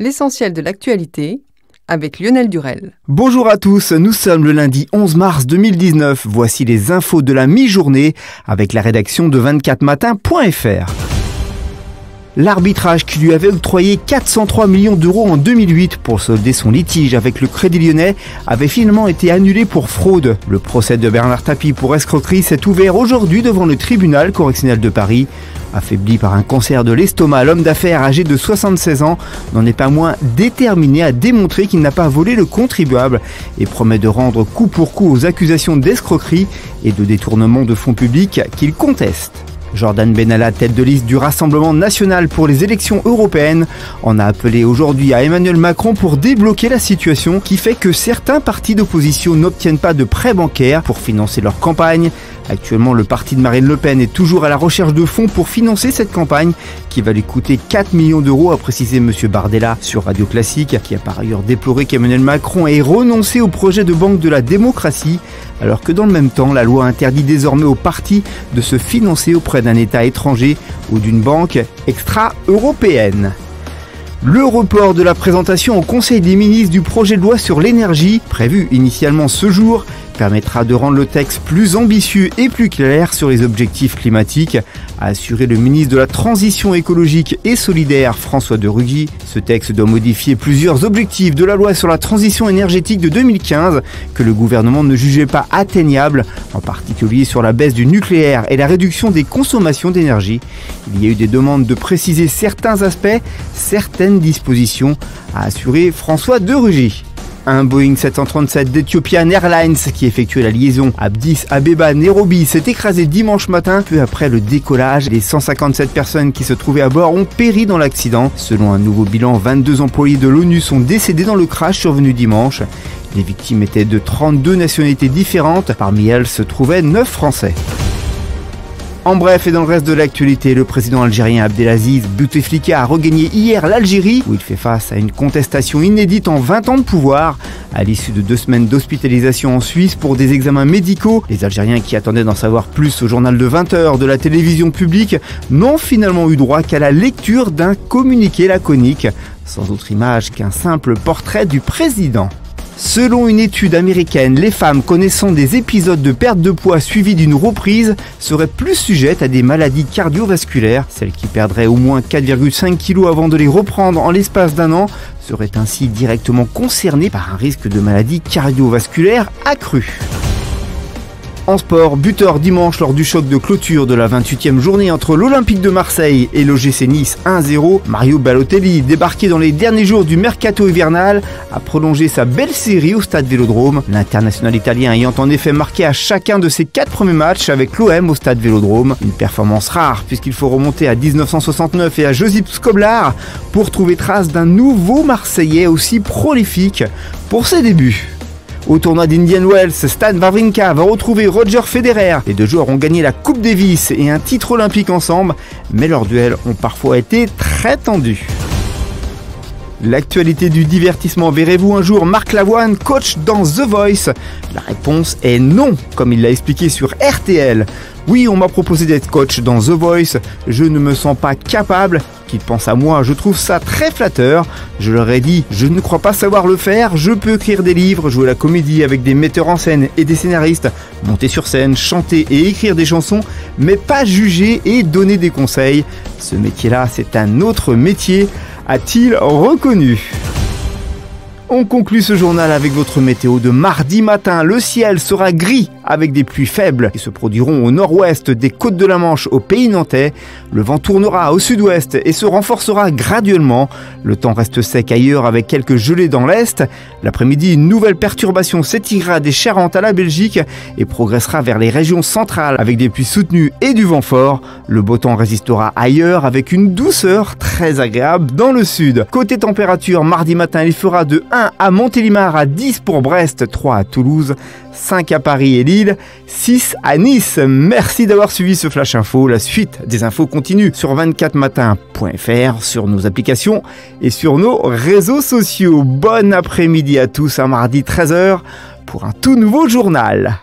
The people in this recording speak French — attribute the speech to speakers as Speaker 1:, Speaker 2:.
Speaker 1: L'essentiel de l'actualité avec Lionel Durel.
Speaker 2: Bonjour à tous, nous sommes le lundi 11 mars 2019. Voici les infos de la mi-journée avec la rédaction de 24matin.fr. L'arbitrage qui lui avait octroyé 403 millions d'euros en 2008 pour solder son litige avec le Crédit Lyonnais avait finalement été annulé pour fraude. Le procès de Bernard Tapie pour escroquerie s'est ouvert aujourd'hui devant le tribunal correctionnel de Paris. Affaibli par un cancer de l'estomac, l'homme d'affaires âgé de 76 ans n'en est pas moins déterminé à démontrer qu'il n'a pas volé le contribuable et promet de rendre coup pour coup aux accusations d'escroquerie et de détournement de fonds publics qu'il conteste. Jordan Bennalla, tête de liste du Rassemblement national pour les élections européennes, en a appelé aujourd'hui à Emmanuel Macron pour débloquer la situation qui fait que certains partis d'opposition n'obtiennent pas de prêts bancaires pour financer leur campagne. Actuellement, le parti de Marine Le Pen est toujours à la recherche de fonds pour financer cette campagne qui va lui coûter 4 millions d'euros, a précisé M. Bardella sur Radio Classique, qui a par ailleurs déploré qu'Emmanuel Macron ait renoncé au projet de banque de la démocratie, alors que dans le même temps, la loi interdit désormais aux partis de se financer auprès d'un État étranger ou d'une banque extra-européenne. Le report de la présentation au Conseil des ministres du projet de loi sur l'énergie, prévu initialement ce jour, permettra de rendre le texte plus ambitieux et plus clair sur les objectifs climatiques, a assuré le ministre de la Transition écologique et solidaire François de Rugy. Ce texte doit modifier plusieurs objectifs de la loi sur la transition énergétique de 2015 que le gouvernement ne jugeait pas atteignables, en particulier sur la baisse du nucléaire et la réduction des consommations d'énergie. Il y a eu des demandes de préciser certains aspects, certaines dispositions, a assuré François de Rugy. Un Boeing 737 d'Ethiopian Airlines qui effectuait la liaison Addis Abeba-Nairobi s'est écrasé dimanche matin peu après le décollage. Les 157 personnes qui se trouvaient à bord ont péri dans l'accident. Selon un nouveau bilan, 22 employés de l'ONU sont décédés dans le crash survenu dimanche. Les victimes étaient de 32 nationalités différentes. Parmi elles se trouvaient 9 Français. En bref et dans le reste de l'actualité, le président algérien Abdelaziz Bouteflika a regagné hier l'Algérie où il fait face à une contestation inédite en 20 ans de pouvoir. À l'issue de 2 semaines d'hospitalisation en Suisse pour des examens médicaux, les Algériens qui attendaient d'en savoir plus au journal de 20h de la télévision publique n'ont finalement eu droit qu'à la lecture d'un communiqué laconique, sans autre image qu'un simple portrait du président. Selon une étude américaine, les femmes connaissant des épisodes de perte de poids suivis d'une reprise seraient plus sujettes à des maladies cardiovasculaires. Celles qui perdraient au moins 4,5 kg avant de les reprendre en l'espace d'un an seraient ainsi directement concernées par un risque de maladie cardiovasculaire accrue. En sport, buteur dimanche lors du choc de clôture de la 28e journée entre l'Olympique de Marseille et l'OGC Nice 1-0, Mario Balotelli, débarqué dans les derniers jours du mercato hivernal, a prolongé sa belle série au stade Vélodrome. L'international italien ayant en effet marqué à chacun de ses 4 premiers matchs avec l'OM au stade Vélodrome. Une performance rare puisqu'il faut remonter à 1969 et à Josip Skoblar pour trouver trace d'un nouveau Marseillais aussi prolifique pour ses débuts. Au tournoi d'Indian Wells, Stan Wawrinka va retrouver Roger Federer. Les 2 joueurs ont gagné la Coupe Davis et un titre olympique ensemble, mais leurs duels ont parfois été très tendus. L'actualité du divertissement, verrez-vous un jour Marc Lavoine coach dans The Voice? La réponse est non, comme il l'a expliqué sur RTL. Oui, on m'a proposé d'être coach dans The Voice, je ne me sens pas capable. Qu'ils pensent à moi, je trouve ça très flatteur. Je leur ai dit, je ne crois pas savoir le faire, je peux écrire des livres, jouer la comédie avec des metteurs en scène et des scénaristes, monter sur scène, chanter et écrire des chansons, mais pas juger et donner des conseils. Ce métier-là, c'est un autre métier, a-t-il reconnu. On conclut ce journal avec votre météo de mardi matin. Le ciel sera gris avec des pluies faibles qui se produiront au nord-ouest des côtes de la Manche au pays nantais. Le vent tournera au sud-ouest et se renforcera graduellement. Le temps reste sec ailleurs avec quelques gelées dans l'est. L'après-midi, une nouvelle perturbation s'étirera des Charentes à la Belgique et progressera vers les régions centrales avec des pluies soutenues et du vent fort. Le beau temps résistera ailleurs avec une douceur très agréable dans le sud. Côté température, mardi matin, il fera de 1 à Montélimar, à 10 pour Brest, 3 à Toulouse, 5 à Paris et Lille, 6 à Nice. Merci d'avoir suivi ce Flash Info. La suite des infos continue sur 24matin.fr, sur nos applications et sur nos réseaux sociaux. Bon après-midi à tous, un mardi 13h pour un tout nouveau journal.